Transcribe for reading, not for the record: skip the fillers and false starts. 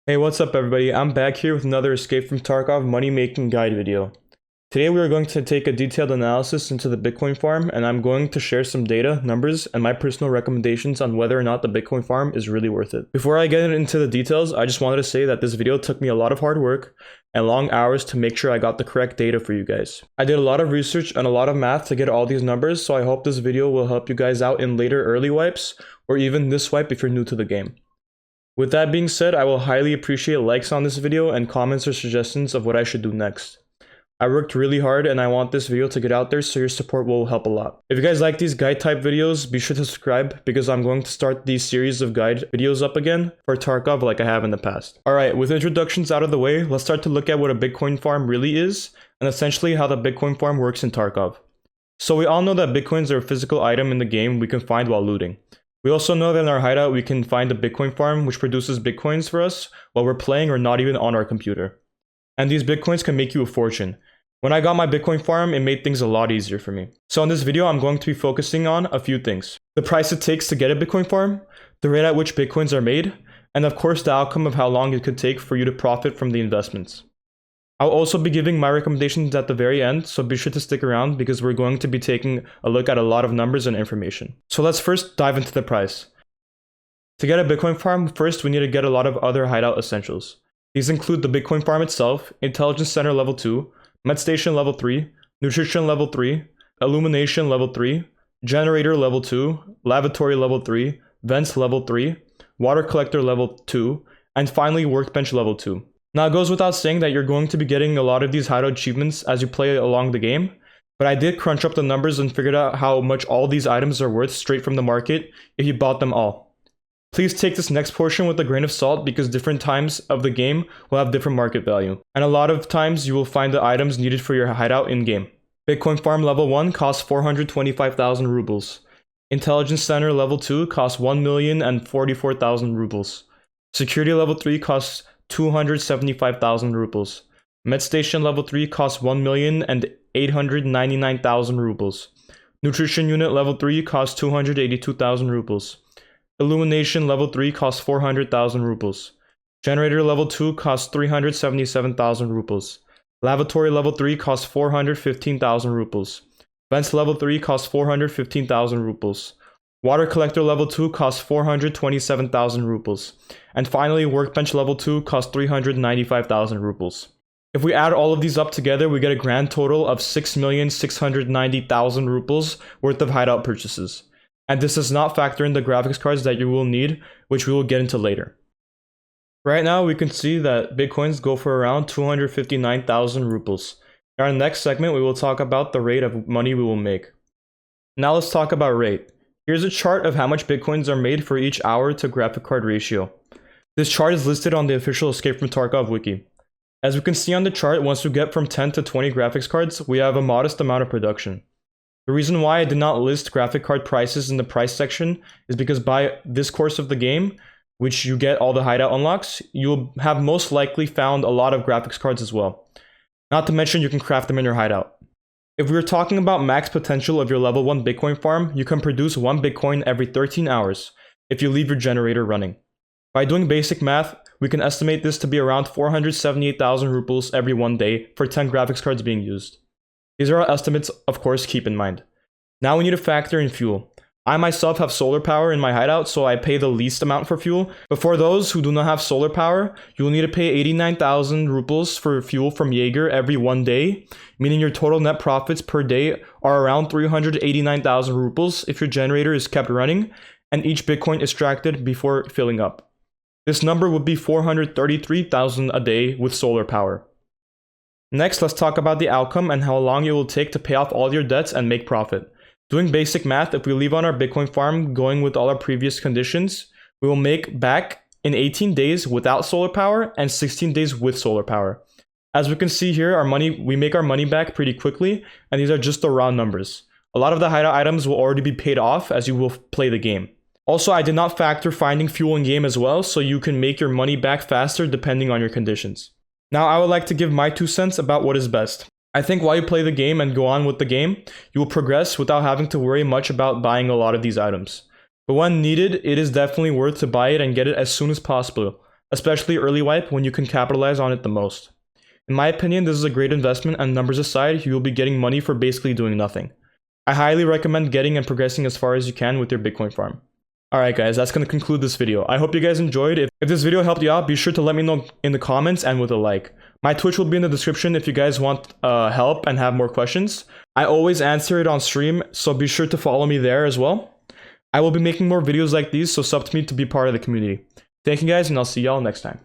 Hey, what's up everybody? I'm back here with another Escape from Tarkov money making guide video. Today we are going to take a detailed analysis into the Bitcoin farm, and I'm going to share some data, numbers, and my personal recommendations on whether or not the Bitcoin farm is really worth it. Before I get into the details, I just wanted to say that this video took me a lot of hard work and long hours to make sure I got the correct data for you guys. I did a lot of research and a lot of math to get all these numbers, so I hope this video will help you guys out in later early wipes, or even this wipe if you're new to the game. With that being said, I will highly appreciate likes on this video and comments or suggestions of what I should do next. I worked really hard and I want this video to get out there, so your support will help a lot. If you guys like these guide type videos, be sure to subscribe because I'm going to start these series of guide videos up again for Tarkov like I have in the past. Alright, with introductions out of the way, let's start to look at what a Bitcoin farm really is and essentially how the Bitcoin farm works in Tarkov. So we all know that Bitcoins are a physical item in the game we can find while looting. We also know that in our hideout we can find a Bitcoin farm which produces Bitcoins for us while we're playing or not even on our computer. And these Bitcoins can make you a fortune. When I got my Bitcoin farm, it made things a lot easier for me. So in this video, I'm going to be focusing on a few things. The price it takes to get a Bitcoin farm, the rate at which Bitcoins are made, and of course the outcome of how long it could take for you to profit from the investments. I'll also be giving my recommendations at the very end, so be sure to stick around because we're going to be taking a look at a lot of numbers and information. So let's first dive into the price. To get a Bitcoin farm, first we need to get a lot of other hideout essentials. These include the Bitcoin farm itself, Intelligence Center level 2, Med Station level 3, Nutrition level 3, Illumination level 3, Generator level 2, Lavatory level 3, Vents level 3, Water Collector level 2, and finally Workbench level 2. Now it goes without saying that you're going to be getting a lot of these hideout achievements as you play along the game, but I did crunch up the numbers and figured out how much all these items are worth straight from the market if you bought them all. Please take this next portion with a grain of salt because different times of the game will have different market value, and a lot of times you will find the items needed for your hideout in-game. Bitcoin farm level 1 costs 425,000 rubles. Intelligence Center level 2 costs 1,044,000 rubles. Security level 3 costs 275,000 rubles. Med Station level 3 costs 1,899,000 rubles. Nutrition Unit level 3 costs 282,000 rubles. Illumination level 3 costs 400,000 rubles. Generator level 2 costs 377,000 rubles. Lavatory level 3 costs 415,000 rubles. Vents level 3 costs 415,000 rubles. Water Collector level 2 costs 427,000 rubles. And finally, Workbench level 2 costs 395,000 rubles. If we add all of these up together, we get a grand total of 6,690,000 rubles worth of hideout purchases. And this does not factor in the graphics cards that you will need, which we will get into later. Right now, we can see that Bitcoins go for around 259,000 rubles. In our next segment, we will talk about the rate of money we will make. Now let's talk about rate. Here's a chart of how much Bitcoins are made for each hour to graphic card ratio. This chart is listed on the official Escape from Tarkov wiki. As we can see on the chart, once we get from 10 to 20 graphics cards, we have a modest amount of production. The reason why I did not list graphic card prices in the price section is because by this course of the game, which you get all the hideout unlocks, you will have most likely found a lot of graphics cards as well. Not to mention you can craft them in your hideout. If we are talking about max potential of your level 1 Bitcoin farm, you can produce 1 Bitcoin every 13 hours if you leave your generator running. By doing basic math, we can estimate this to be around 478,000 rubles every 1 day for 10 graphics cards being used. These are our estimates, of course, keep in mind. Now we need to factor in fuel. I myself have solar power in my hideout, so I pay the least amount for fuel. But for those who do not have solar power, you will need to pay 89,000 rubles for fuel from Jaeger every 1 day, meaning your total net profits per day are around 389,000 rubles if your generator is kept running and each Bitcoin extracted before filling up. This number would be 433,000 a day with solar power. Next, let's talk about the outcome and how long it will take to pay off all your debts and make profit. Doing basic math, if we leave on our Bitcoin farm going with all our previous conditions, we will make back in 18 days without solar power and 16 days with solar power. As we can see here, we make our money back pretty quickly, and these are just the raw numbers. A lot of the hideout items will already be paid off as you will play the game. Also, I did not factor finding fuel in game as well, so you can make your money back faster depending on your conditions. Now, I would like to give my 2 cents about what is best. I think while you play the game and go on with the game, you will progress without having to worry much about buying a lot of these items. But when needed, it is definitely worth to buy it and get it as soon as possible, especially early wipe when you can capitalize on it the most. In my opinion, this is a great investment, and numbers aside, you will be getting money for basically doing nothing. I highly recommend getting and progressing as far as you can with your Bitcoin farm. Alright guys, that's going to conclude this video. I hope you guys enjoyed. If this video helped you out, be sure to let me know in the comments and with a like. My Twitch will be in the description if you guys want help and have more questions. I always answer it on stream, so be sure to follow me there as well. I will be making more videos like these, so sub to me to be part of the community. Thank you guys, and I'll see y'all next time.